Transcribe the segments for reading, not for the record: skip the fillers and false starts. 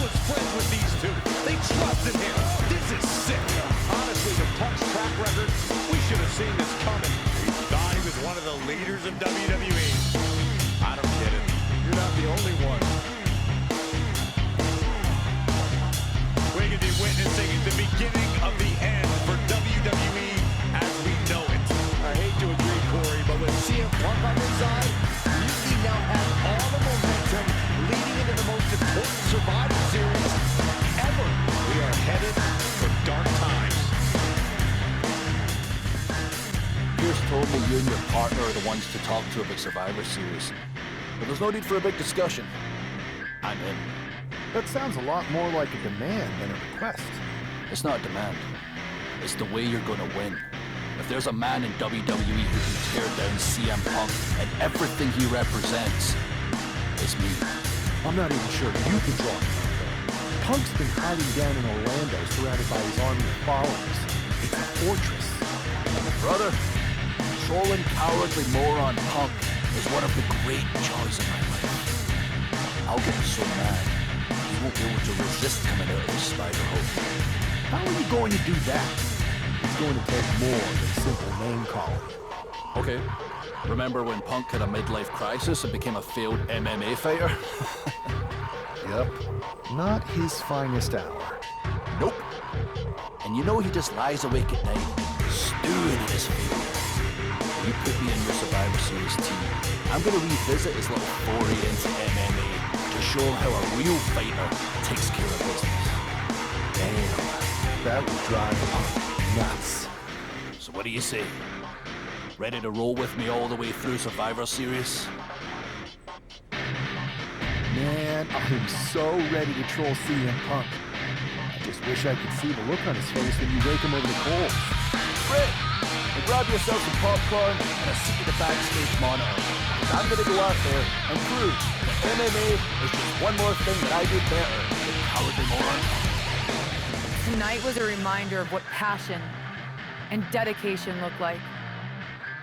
was friends with these two. They trusted him. This is sick. Honestly, with Punk's track record, we should have seen this coming. He thought he was one of the leaders of WWE. I don't get it. You're not the only one. We're going to be witnessing the beginning of the end for WWE as we know it. I hate to agree, Corey, but with CM Punk on his side, Mutiny now has all the momentum leading into the most important Survivor Series ever. We are headed for dark times. Pierce told me you and your partner are the ones to talk to about Survivor Series. But there's no need for a big discussion. I'm in. That sounds a lot more like a demand than a request. It's not a demand. It's the way you're gonna win. If there's a man in WWE who can tear down CM Punk and everything he represents, it's me. I'm not even sure you can draw him. Punk's been hiding down in Orlando surrounded by his army of followers. It's a fortress. Brother, trolling cowardly moron Punk is one of the great joys of my life. I'll get so mad, he won't be able to resist coming out of his spider hole. How are you going to do that? It's going to take more than simple name calling. Okay. Remember when Punk had a midlife crisis and became a failed MMA fighter? Yep. Not his finest hour. Nope. And you know he just lies awake at night, stewing in his failure. You put me in your Survivor Series team, I'm gonna revisit his little foray into MMA to show him how a real fighter takes care of business. Damn. That would drive Punk nuts. So what do you say? Ready to roll with me all the way through Survivor Series? Man, I am so ready to troll CM Punk. I just wish I could see the look on his face when you rake him over the coals. Great! Well, grab yourself some popcorn and a seat at the backstage monitor. Because I'm gonna go out there and prove that MMA is just one more thing that I do better than cowardly moron. Tonight was a reminder of what passion and dedication look like.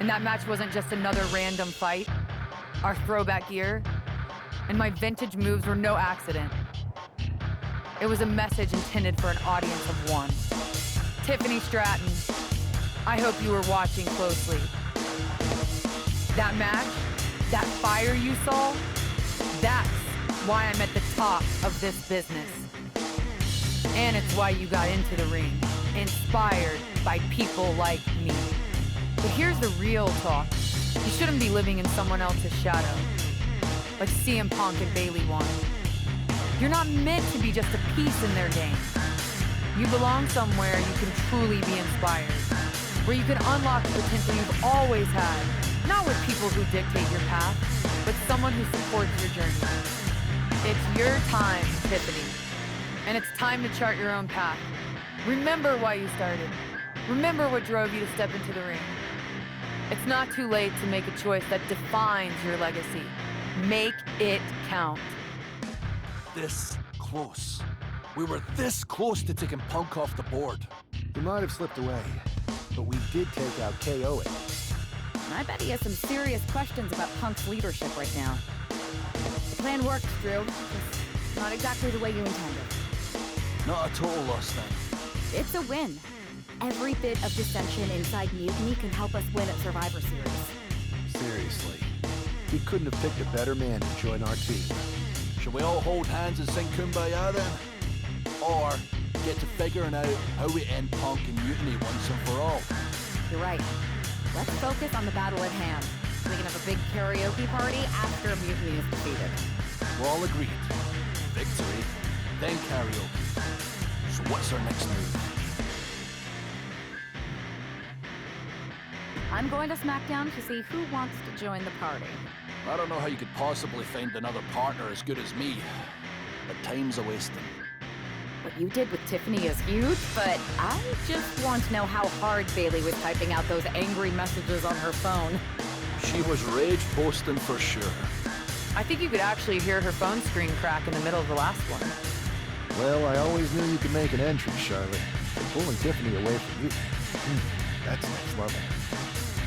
And that match wasn't just another random fight. Our throwback gear and my vintage moves were no accident. It was a message intended for an audience of one. Tiffany Stratton, I hope you were watching closely. That match, that fire you saw, that's why I'm at the top of this business. And it's why you got into the ring, inspired by people like me. But here's the real talk. You shouldn't be living in someone else's shadow, like CM Punk and Bayley won. You're not meant to be just a piece in their game. You belong somewhere you can truly be inspired, where you can unlock the potential you've always had, not with people who dictate your path, but someone who supports your journey. It's your time, Tiffany, and it's time to chart your own path. Remember why you started. Remember what drove you to step into the ring. It's not too late to make a choice that defines your legacy. Make it count. This close. We were this close to taking Punk off the board. He might have slipped away, but we did take out KO at least. I bet he has some serious questions about Punk's leadership right now. The plan worked, Drew. Just not exactly the way you intended. Not a total loss then. It's a win. Every bit of dissension inside Mutiny can help us win at Survivor Series. Seriously. He couldn't have picked a better man to join our team. Should we all hold hands and sing Kumbaya then? Or get to figuring out how we end Punk and Mutiny once and for all? You're right. Let's focus on the battle at hand. We can have a big karaoke party after Mutiny is defeated. We're all agreed. Victory, then karaoke. So what's our next move? I'm going to SmackDown to see who wants to join the party. I don't know how you could possibly find another partner as good as me, but time's a-wasting. What you did with Tiffany is huge, but I just want to know how hard Bayley was typing out those angry messages on her phone. She was rage posting for sure. I think you could actually hear her phone screen crack in the middle of the last one. Well, I always knew you could make an entrance, Charlotte. But pulling Tiffany away from you, that's next level.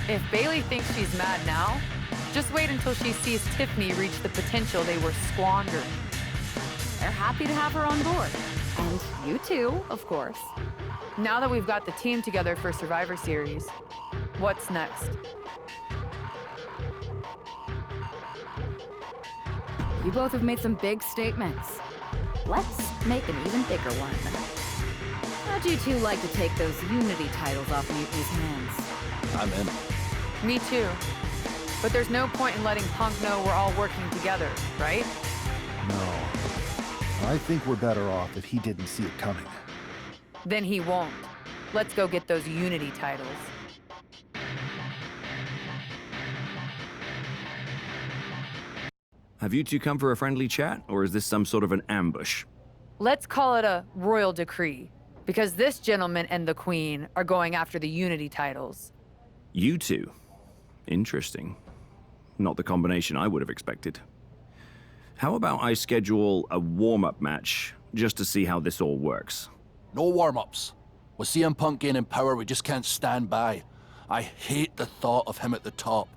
If Bayley thinks she's mad now, just wait until she sees Tiffany reach the potential they were squandering. They're happy to have her on board. And you too, of course. Now that we've got the team together for Survivor Series, what's next? You both have made some big statements. Let's make an even bigger one. How'd you two like to take those Unity titles off Mutiny's hands? I'm in. Me too. But there's no point in letting Punk know we're all working together, right? No. I think we're better off if he didn't see it coming. Then he won't. Let's go get those Unity titles. Have you two come for a friendly chat, or is this some sort of an ambush? Let's call it a royal decree, because this gentleman and the Queen are going after the Unity titles. You two? Interesting. Not the combination I would have expected. How about I schedule a warm-up match, just to see how this all works? No warm-ups. With CM Punk gaining power, we just can't stand by. I hate the thought of him at the top.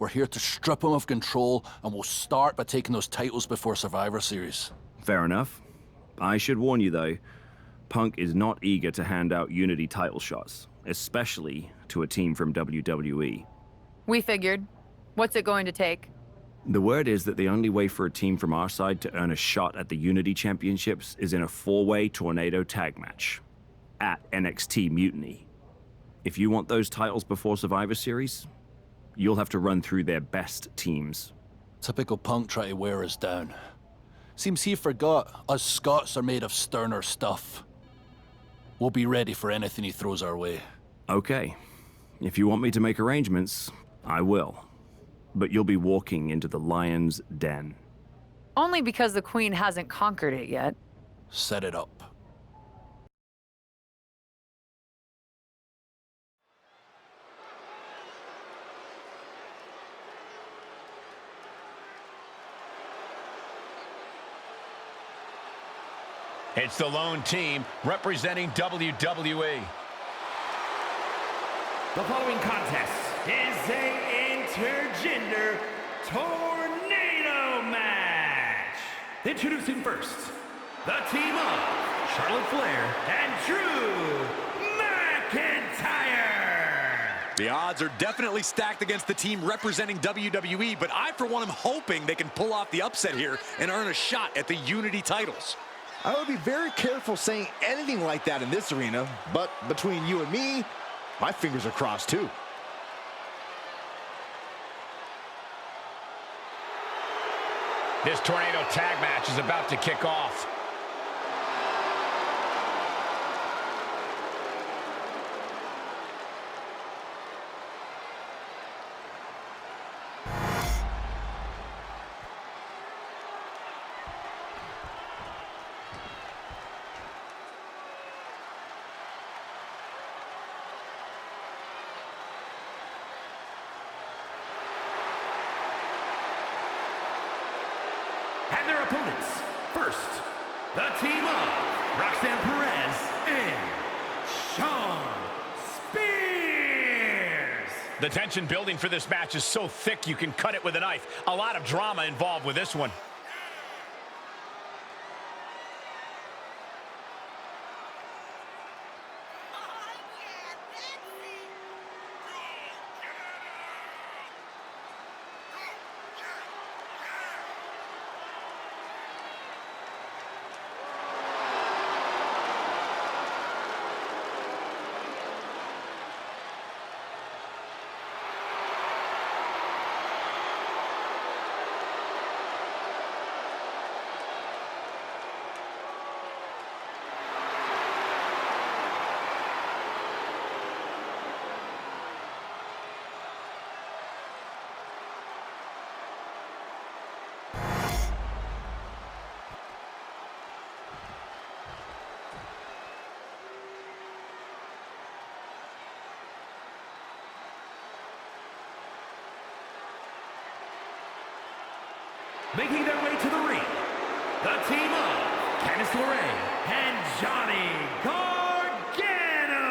We're here to strip him of control, and we'll start by taking those titles before Survivor Series. Fair enough. I should warn you, though, Punk is not eager to hand out Unity title shots, especially to a team from WWE. We figured. What's it going to take? The word is that the only way for a team from our side to earn a shot at the Unity Championships is in a 4-way tornado tag match at NXT Mutiny. If you want those titles before Survivor Series, you'll have to run through their best teams. Typical Punk try to wear us down. Seems he forgot us Scots are made of sterner stuff. We'll be ready for anything he throws our way. Okay. If you want me to make arrangements, I will. But you'll be walking into the lion's den. Only because the Queen hasn't conquered it yet. Set it up. It's the lone team representing WWE. The following contest is a intergender tornado match. Introducing first, the team of Charlotte Flair and Drew McIntyre. The odds are definitely stacked against the team representing WWE, but I, for one, am hoping they can pull off the upset here and earn a shot at the Unity titles. I would be very careful saying anything like that in this arena, but between you and me, my fingers are crossed too. This tornado tag match is about to kick off. And their opponents, first, the team of Roxanne Perez and Shawn Spears. The tension building for this match is so thick you can cut it with a knife. A lot of drama involved with this one. Making their way to the ring, the team of Candice LeRae and Johnny Gargano.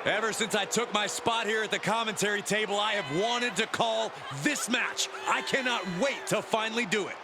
Ever since I took my spot here at the commentary table, I have wanted to call this match. I cannot wait to finally do it.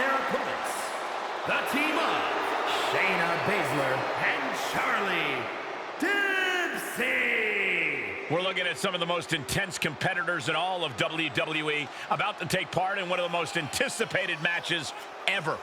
their opponents, the team of Shayna Baszler and Charlie Dempsey. We're looking at some of the most intense competitors in all of WWE about to take part in one of the most anticipated matches ever.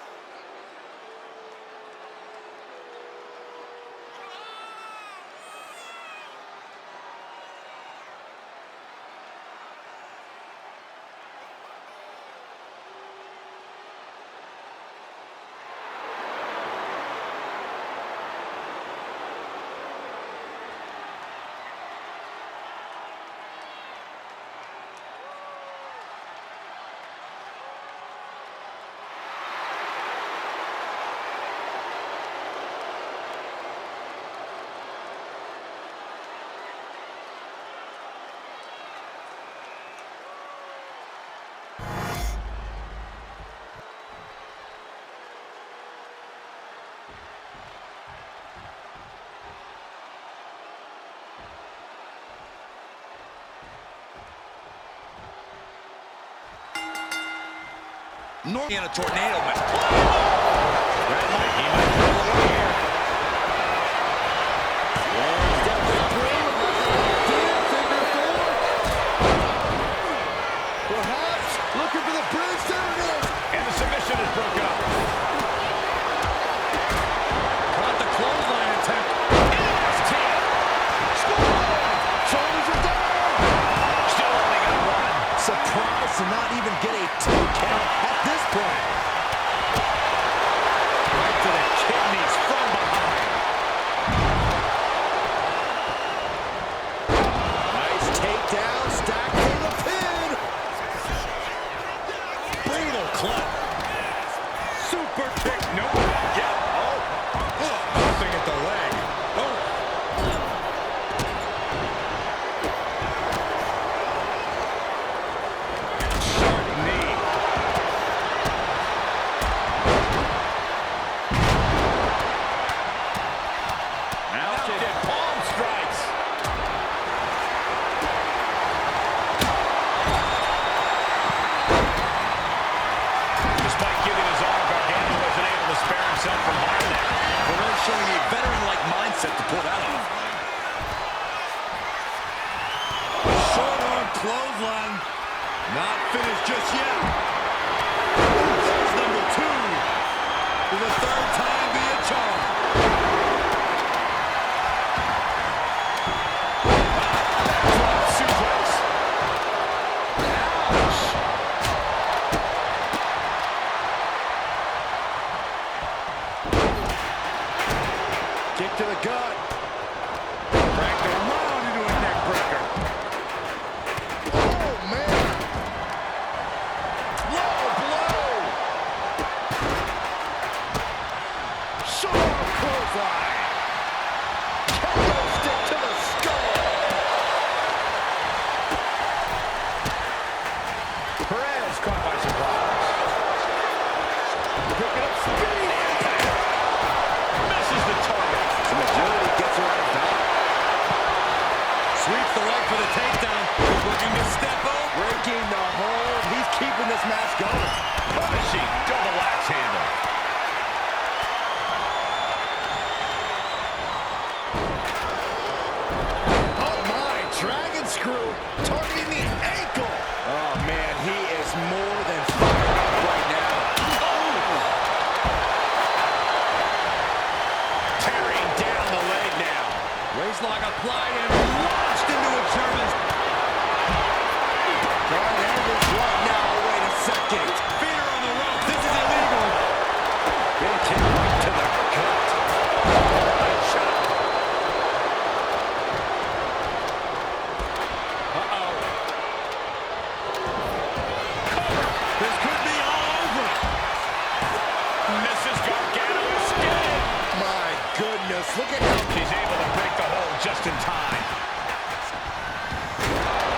Normally in a tornado match. He might pull away here. He's definitely through. Figure four. Perhaps looking for the bridge. There it is. And the submission is broken up. Caught the clothesline attempt. NXT. Shoulders are down. Still only got one. Surprised to not even get a 2 count at this point. Right to the kidneys from behind. Nice takedown, stacked for the pin. Brutal club. Super kick. Nope. Yeah. Oh. Nothing at the leg. Oh. Sharp knee. Mounted palm strikes. Despite giving his all, Gargano wasn't able to spare himself from harming it. Guerrero showing a veteran-like mindset to pull that off. Short arm clothesline. Not finished just yet. That's number 2. For the 3rd time via charm. Drop suplex. Ouch. Kick to the gut. Cracked around into a neck breaker. Oh, man. Low blow. Short clothesline. Kendo stick to the skull. Perez caught by surprise. Picking up speed. Misses the target. Some agility gets her out of dodge. Sweeps the leg for the takedown. Looking to step over. Breaking the hold. He's keeping this match going. Punishing double axe handle. Oh my, dragon screw targeting the ankle. Oh man, he is more than fired up right now. Tearing down the leg now. Waistlock applied and launched into a German. Gargano's what now? Wait a second. Feet are on the rope. This is illegal. Big kick right to the gut. Uh-oh. This could be all over. Mrs. Gargano escaped. My goodness, look at how She's able to break the hold just in time.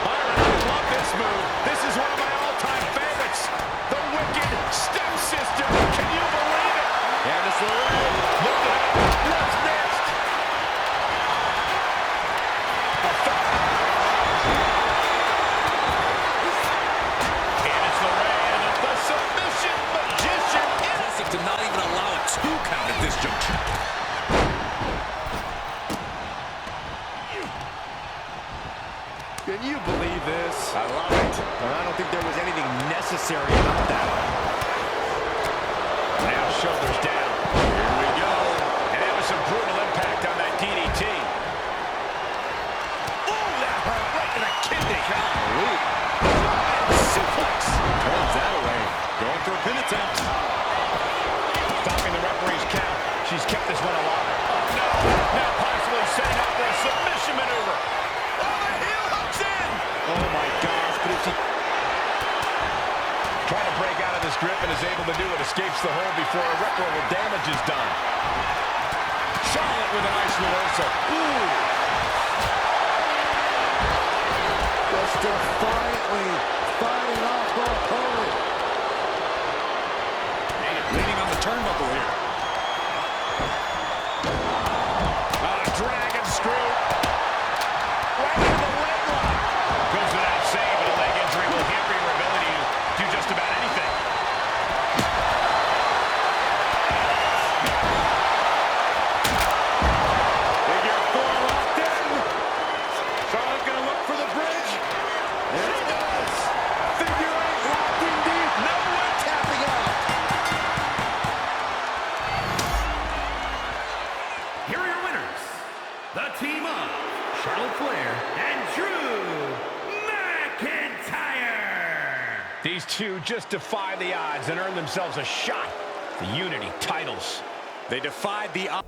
Byron, I love this move. This is one of my all-time favorites. The Wicked Stepsister. Can you believe it? Candice LeRae. Look at it. What's next? Candice LeRae and the submission magician. 2 count at this juncture. Can you believe this? I love it. Well, I don't think there was anything necessary about that. Now shoulders down. Here we go. And that was some brutal impact on that DDT. Oh, that hurt right to the kidney. Golly. Suplex. Turns that away. Going for a pin attempt. Stopping the referee's count. She's kept this one alive. Oh, no. Now possibly setting up for a submission maneuver. Oh, the heel hooks in. Oh, my gosh. But if she... Trying to break out of this grip and is able to do it. Escapes the hold before irreparable damage is done. Charlotte with a nice reversal. Ooh. Just defiantly fighting off the opponent. Leaning on the turnbuckle here. Dragon screw. Right into the leg lock. Goes without saying, but a leg injury will hamper your ability to do just about anything. Figure 4 locked in. Charlotte gonna look for the bridge. There it does. Figure 8 locked in deep. No one tapping out. Here are your winners, the team of Charlotte Flair and Drew McIntyre. These two just defy the odds and earn themselves a shot. The Unity titles. They defied the odds.